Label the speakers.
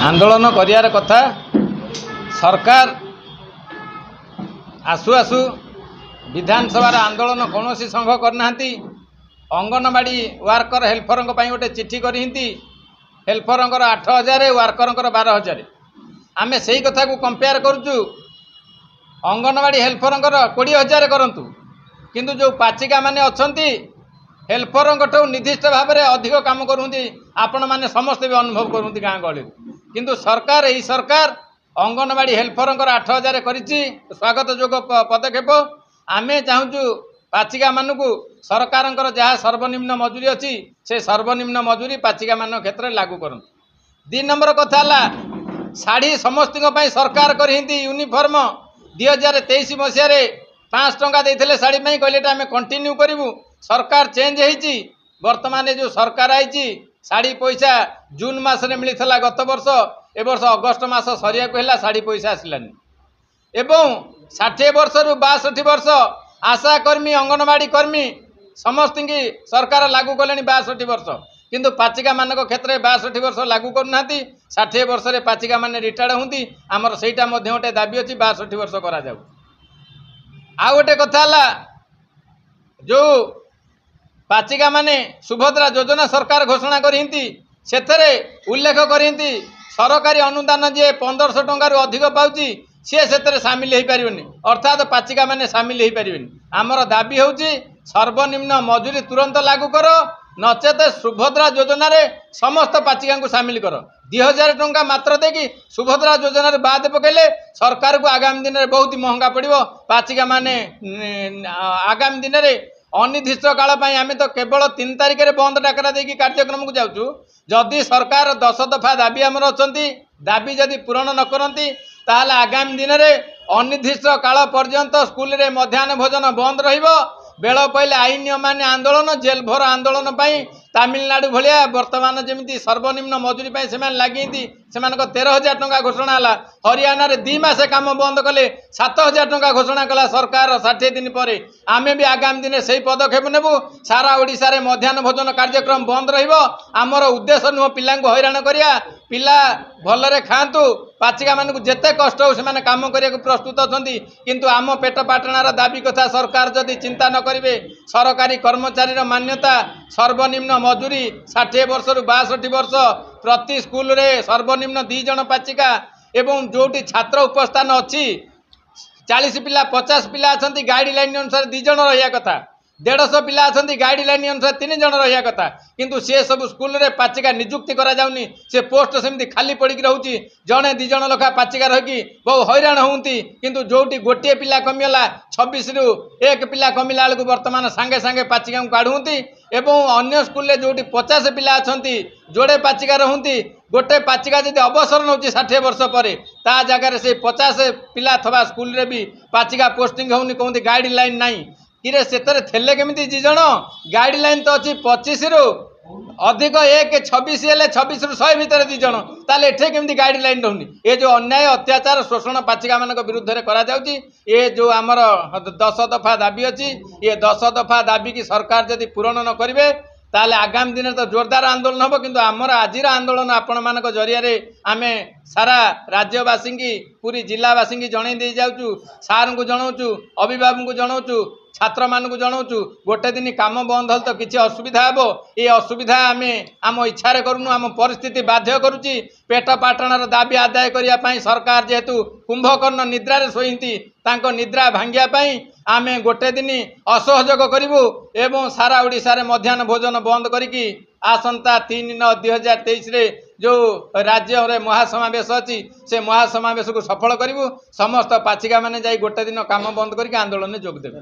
Speaker 1: आंदोलन करियार कथा सरकार आसु आसु विधानसभा आंदोलन कौन संघ करना अंगनवाड़ी वर्कर हेल्पर गोटे चिठी करी हेल्पर 8,000 वर्कर 12,000 आम से कथा को कंपेयर करुचु अंगनवाड़ी हेल्पर 20,000 करंतु किंतु जो पाचिका माने अच्छी हेल्पर निर्दिष्ट भाव में अधिक काम करते आपण मैंने समस्ते भी अनुभव करते गाँ गहली किंतु सरकार यही सरकार अंगनवाड़ी हेल्पर 8,000 कर स्वागत जोग पदक्षेप आम चाहूँ पाचिका मानू सरकार जहाँ सर्वनिम्न मजूरी अच्छी से सर्वनिम्न मजूरी पाचिका मान क्षेत्र में लागू कर 2 नंबर कथा शाढ़ी समस्त सरकार कर यूनिफॉर्म 2023 मसीह 500 टंका देते शाढ़ी कहले आम कंटिन्यू करूँ सरकार चेंज होती बर्तमान जो सरकार आई शाढ़ी पैसा जून मसने मिलता गत वर्ष ए वर्ष अगस्ट मास सरिया शाढ़ी पैसा आसलानी एवं 60 वर्ष रु 62 वर्ष आशा कर्मी अंगनवाड़ी कर्मी समस्त की सरकार लागू कले 62 वर्ष किंतु पाचिका मान क्षेत्र में 62 वर्ष लागू करना 60 वर्ष रे पाचिका मान रिटायर्ड होती आमर सहीटा गोटे दाबी अच्छी 62 वर्ष करा जाऊ। आ गोटे कथा जो पाचिका माने सुभद्रा योजना सरकार घोषणा करती से उल्लेख करती सरकारी अनुदान जे 1500 टंकार अधिक पाऊँच सी से सामिल हो पारनि अर्थात पाचिका माने सामिल हो पारनि आमर दाबी हूँ सर्वनिम्न मजूरी तुरंत लागू कर नचेत सुभद्रा योजना रे समस्त पाचिका को सामिल कर 2,000 टंका मात्र देकी सुभद्रा योजना बाद पकेले सरकार को आगामी दिन में बहुत महंगा पड़ो पाचिका माने आगामी दिन में अनिर्दिष्ट काल आम तो केवल 3 तारिख में बंद डाकरा देकी कार्यक्रम को जाऊँ जदि सरकार 10 दफा दाबी आमर अच्छा दाबी जदि पूरण न करती ताहले आगामी दिन में अनिर्दिष्ट काल पर्यंत स्कूल रे मध्याह्न भोजन बंद रहिबो बेल पहले आईन मान्य आंदोलन जेल भर आंदोलन तमिलनाडु भाया बर्तमान जमी सर्वनिम्न मजूरी से लगी 13,000 टंका घोषणा है हरियाणा रे 2 मास काम बंद कले 7,000 टंका घोषणा कला सरकार 60 दिन पर आम भी आगामी दिन से पदक्षेप नेबू सारा ओडिशा रे मध्याह्न भोजन कार्यक्रम बंद रमर उद्देश्य नुह पिला हैरान करिया पिला भलरे खातु पाचिका मानक जिते कष्ट हो से काम करने को प्रस्तुत अच्छा किंतु आम पेट पाटणार दाबी कथा सरकार जदि चिंता न करेंगे सरकारी कर्मचारी मान्यता सर्वनिम्न मजूरी 60 वर्ष रु 62 वर्ष प्रति स्कूल रे सर्वनिम्न 2 जन पाचिका एवं जोटी छात्र उपस्थान अच्छी 40 पिला 50 पिला अच्छा गाइडलाइन अनुसार 2 जन रहा कथा 150 पिला अच्छा गाइडलाइन अनुसार 3 जन रहा कथा किंतु सी सब स्कूल रे पाचिका नियुक्ति करा जाउनी से पोस्ट सेमती खाली पड़ी रोचे जड़े 2 जन लखा पाचिका रही बहु हैरान होती किंतु जोटी गोटे पिला कमिगला 26 रु 1 पिला कमिला बेलू बर्तमान सांगे सांगे पाचिका काढ़ुंती एवं अन्य स्कूल जोटी 50 पिला अच्छा जोड़े पाचिका रहती गोटे पाचिका जब अवसर नौ 60 वर्ष पर ता जगार से 50 पिला थवा स्कूल रे भी पाचिका पोस्टिंग होनी कहते गाइडलाइन नाई किरे से थे केमी 2 जन गाइडलाइन तो अच्छी 25 रु अधिक 1 26 हेल्ले 26 रु 100 भितर 2 जन ताले एठे केमी गाइडलाइन रहनी ये जो अन्याय अत्याचार शोषण पाचिका मान विरुद्ध में करा जाउची ये जो आमर 10 दफा दाबी अच्छी ये 10 दफा दाबी की सरकार जदि पूरण न करेंगे ताले आगामी दिन तो जोरदार आंदोलन हम किंतु आमर आजिर आंदोलन आपण मान जरिया आम सारा राज्यवासी की पूरी जिलावासी की जन दे जाऊँ सार को जनाऊँ अभिभावक को जनाऊँ छात्र मान को जनाऊँ गोटे दिन काम बंद हल तो किसी असुविधा हे ये असुविधा आम आम इच्छा करूँ आम परिस्थिति बाध्य करुच्ची पेट पाटणार दाबी आदाय करने सरकार जेहेतु कुंभकर्ण निद्रा शोती निद्रा भांगापी आम गोटे दिन असहयोग करूँ एवं सारा ओडिशा रे मध्याह्न भोजन बंद करी आसंता 3/9/2023 जो राज्य रे महासमावेश अच्छी से महासमावेश को सफल करूँ समस्त पाचिका माने जाई गोटे दिन काम बंद करके आंदोलन में जोग देवे।